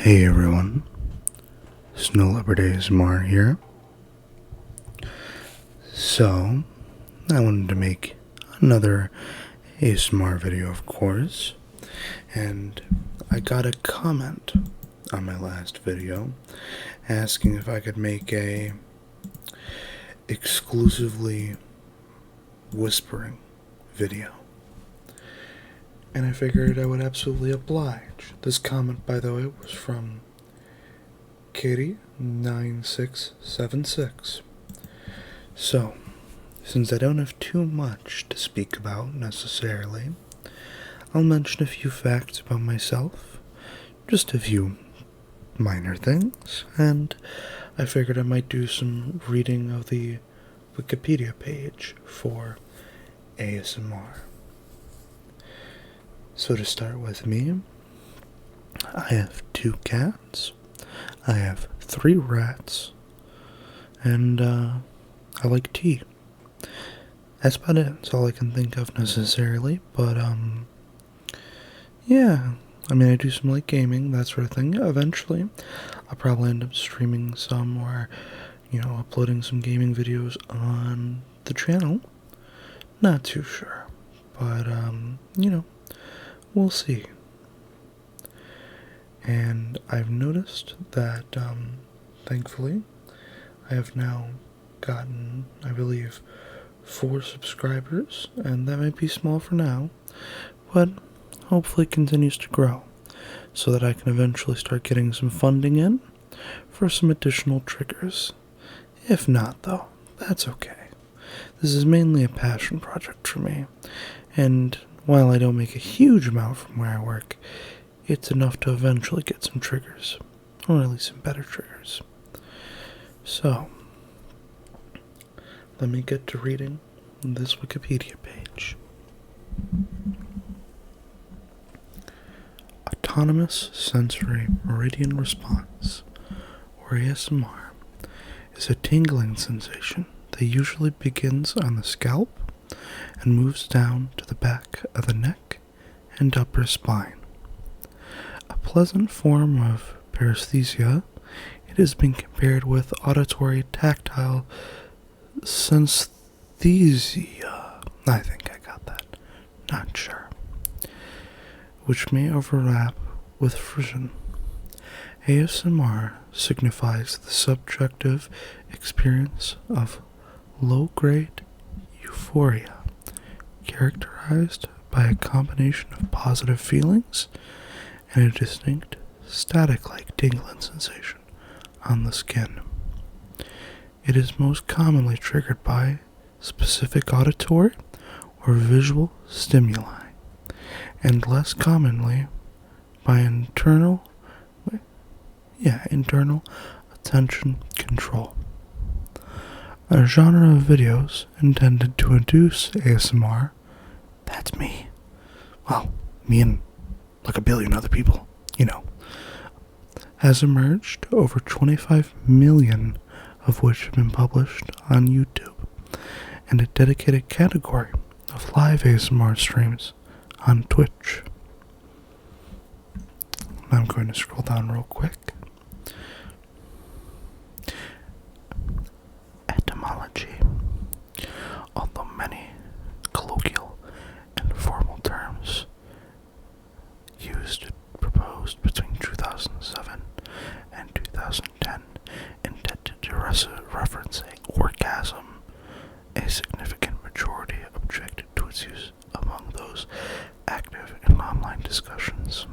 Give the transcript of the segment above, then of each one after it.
Hey everyone, Snow Leopard ASMR here. So, I wanted to make another ASMR video, of course, and I got a comment on my last video asking if I could make a exclusively whispering video. And I figured I would absolutely oblige. This comment, by the way, was from Katie9676. So, since I don't have too much to speak about necessarily, I'll mention a few facts about myself, just a few minor things, and I figured I might do some reading of the Wikipedia page for ASMR. So to start with me, I have 2 cats, I have 3 rats, and I like tea. That's about it. That's all I can think of necessarily, but yeah, I mean I do some like gaming, that sort of thing. Eventually, I'll probably end up streaming some or, uploading some gaming videos on the channel. Not too sure, but we'll see. And I've noticed that, thankfully, I have now gotten, I believe, 4 subscribers, and that might be small for now, but hopefully continues to grow, so that I can eventually start getting some funding in for some additional triggers. If not, though, that's okay. This is mainly a passion project for me, and while I don't make a huge amount from where I work, it's enough to eventually get some triggers, or at least some better triggers. So, let me get to reading this Wikipedia page. Autonomous sensory meridian response, or ASMR, is a tingling sensation that usually begins on the scalp and moves down to the back of the neck and upper spine. A pleasant form of paresthesia, it has been compared with auditory tactile synesthesia. I think I got that. Not sure. Which may overlap with frisson. ASMR signifies the subjective experience of low-grade euphoria, characterized by a combination of positive feelings and a distinct static-like tingling sensation on the skin. It is most commonly triggered by specific auditory or visual stimuli, and less commonly by internal attention control. A genre of videos intended to induce ASMR, that's me. Well, me and like a billion other people, has emerged, over 25 million of which have been published on YouTube, and a dedicated category of live ASMR streams on Twitch. I'm going to scroll down real quick. Etymology. Although many colloquial and formal terms proposed between 2007 and 2010 intended to reference an orgasm, a significant majority objected to its use among those active in online discussions.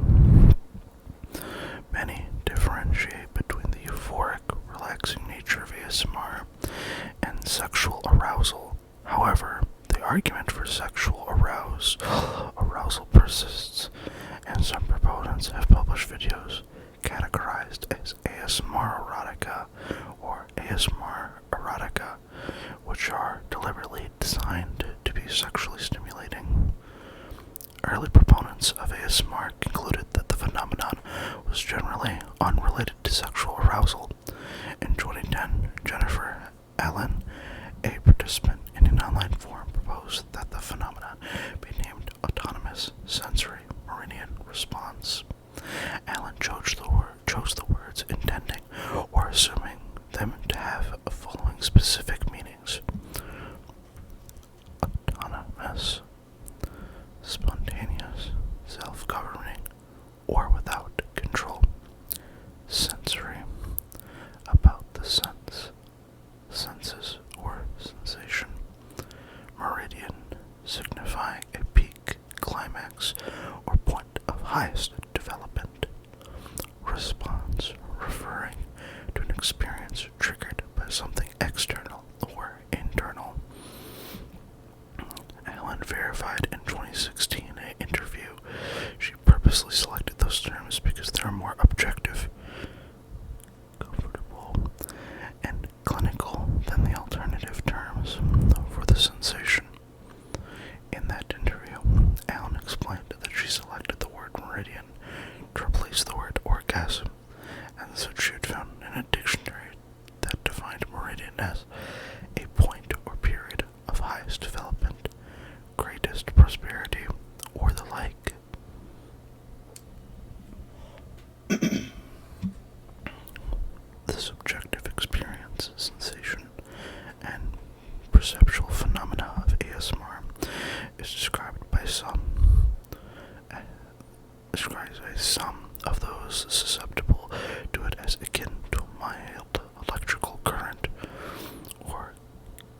Many differentiate between the euphoric, relaxing nature of ASMR and sexual arousal. However, the argument for sexual arousal persists, and some proponents have published videos categorized as ASMR erotica or ASMR erotica, which are deliberately designed to be sexually stimulating. Early proponents of ASMR concluded that the phenomenon was generally unrelated to sexual arousal. In 2010, Jennifer Allen, a participant in an online forum, proposed that the phenomenon be named autonomous sensory meridian response. Allen chose climax or point of highest development. Response, referring to an experience triggered by something external or internal. Allen verified in 2016 in an interview she purposely selected those terms because they are more objective, comfortable, and clinical than the alternative terms for the sensation. In that interview, Allen explained that she selected the word meridian to replace the word orgasm, and so she had found in a dictionary that defined meridian as a point or period of highest development, greatest prosperity, or the like. The subjective experience, sensation, and perceptual phenomena of ASMR is described by some of those susceptible to it as akin to a mild electrical current or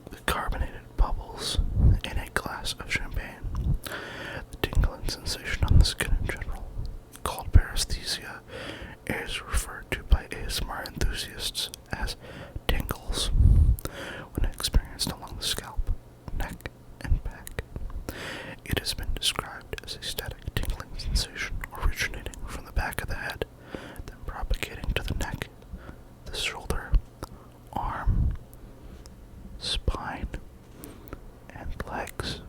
the carbonated bubbles in a glass of champagne. The tingling sensation on the skin in general, called paresthesia, is referred to by ASMR enthusiasts as tingles when experienced along the scalp, neck, and back. It has been described as a static tingling sensation originating from the back of the head, then propagating to the neck, the shoulder, arm, spine, and legs,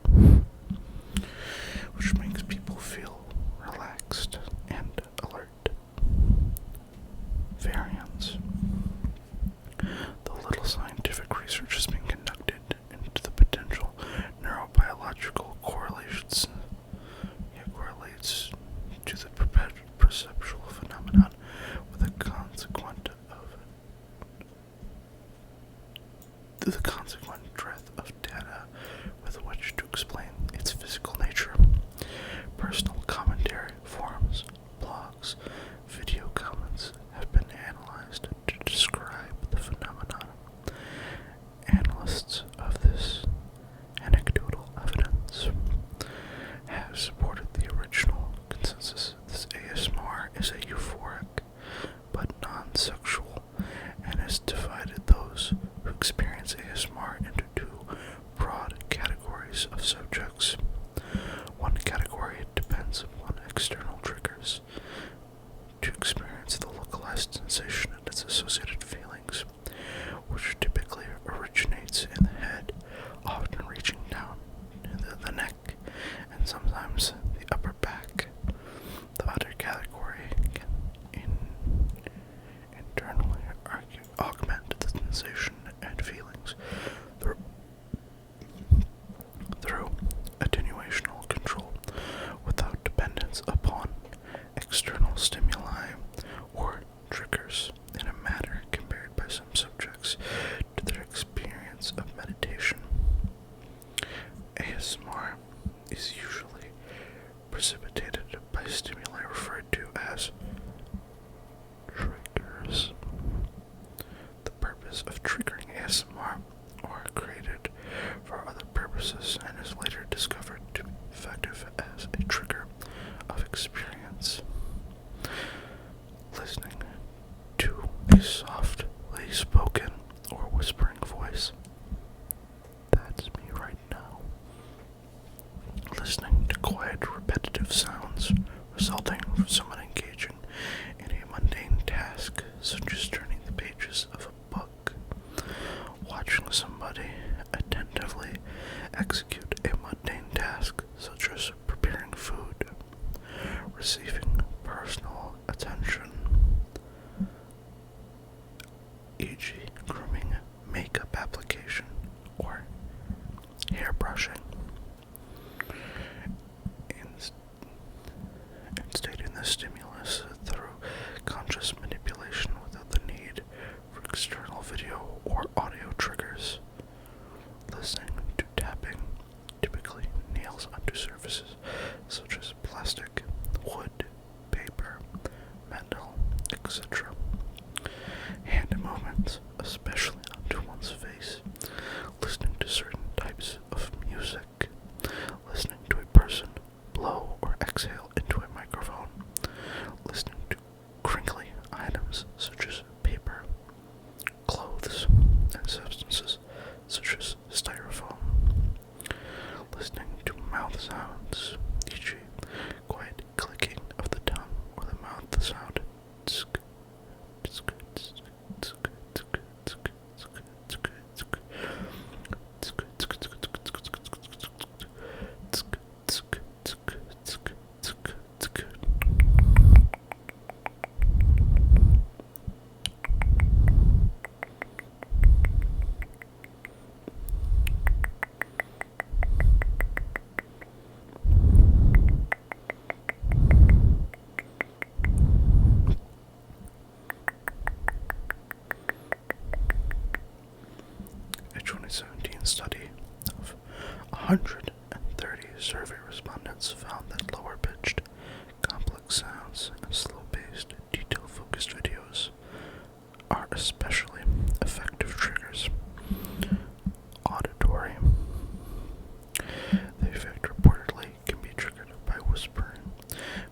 which makes people feel relaxed and alert. Variants. Though little scientific research has been conducted into the potential neurobiological correlates to the perceptual phenomenon with the consequent breadth of data with which to explain its physical nature. Personal commentary, forums, blogs, video comments have been analyzed to describe the phenomenon. Analysts of this anecdotal evidence have supported the original consensus that this ASMR is a euphoric but non-sexual, and has divided those who experience ASMR into two broad categories of subjects. One category depends upon external triggers to experience the localized sensation and its associated feelings, which typically originates in the head, often reaching down into the neck and sometimes the upper back. The other category can internally augment the sensation and feelings through attenuational control without dependence upon external stimuli or triggers, in a manner compared by some subjects to their experience of meditation. ASMR is usually precipitated by stimuli referred to as triggers. The purpose of triggering ASMR or created for other purposes and is later discovered to be effective as a trigger of experience. Listening to a softly spoken or whispering voice. That's me right now. Listening to quiet, repetitive sounds resulting from someone engaging in a mundane task, such as turning the pages of a book. Watching somebody attentively execute a mundane task, such as preparing food. Receiving personal attention, e.g. grooming, makeup application, or hair brushing. Instating the stimulus through conscious manipulation without the need for external video or audio triggers. Listening to tapping, typically nails onto surfaces such as plastic, wood, paper, metal, etc. Hand movements, especially onto one's face. Listening to certain types of music. Listening to a person blow 130 survey respondents found that lower-pitched, complex sounds and slow-paced, detail-focused videos are especially effective triggers. Auditory. The effect reportedly can be triggered by whispering.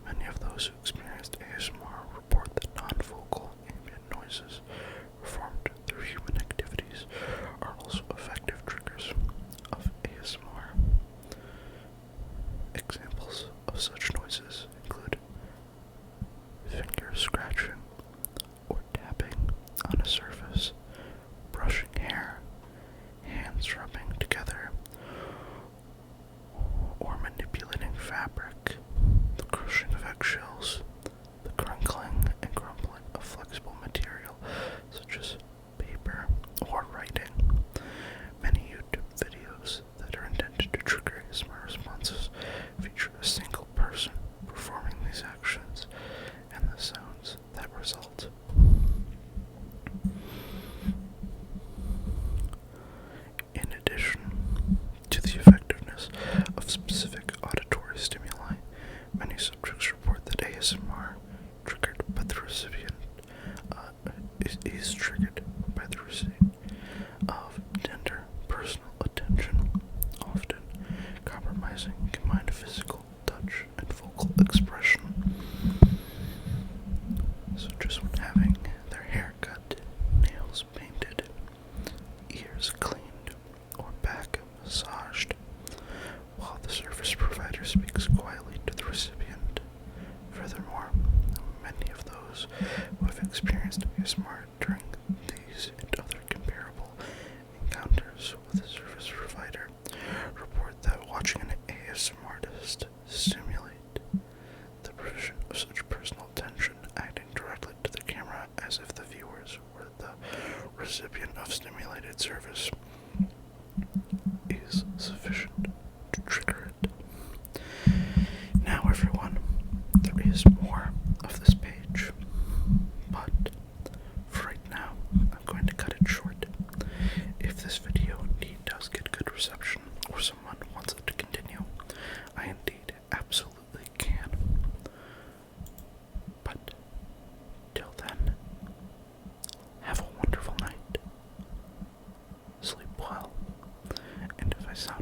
Many of those who experienced ASMR report that non-vocal ambient noises performed through human activities are also effective triggers of ASMR. Examples of such noises include finger scratching or tapping on a surface, brushing hair, hands rubbing together, or manipulating fabric, the crushing of eggshells, the crinkling and crumbling of flexible material such as paper or writing. Many YouTube videos that are intended to trigger ASMR responses feature a single person performing these actions and the sounds that result. In addition to the effectiveness of specific auditory stimuli, many subjects report that ASMR triggered by the recipient is triggered by the receipt of tender personal attention, often compromising combined physical touch and vocal expression, such as when having their hair cut, nails painted, ears cleaned, or back massaged, while the service provider speaks quietly to the recipient. Furthermore, many of those who have experienced ASMR during these and other comparable encounters with a service provider report that watching an ASMR artist stimulate the provision of such personal attention, acting directly to the camera as if the viewers were the recipient of stimulated service, is sufficient to trigger it. Now, everyone, there is more of this page, but for right now, I'm going to cut it short. If this video indeed does get good reception, or someone wants it to continue, I indeed absolutely can. But till then, have a wonderful night, sleep well, and if I sound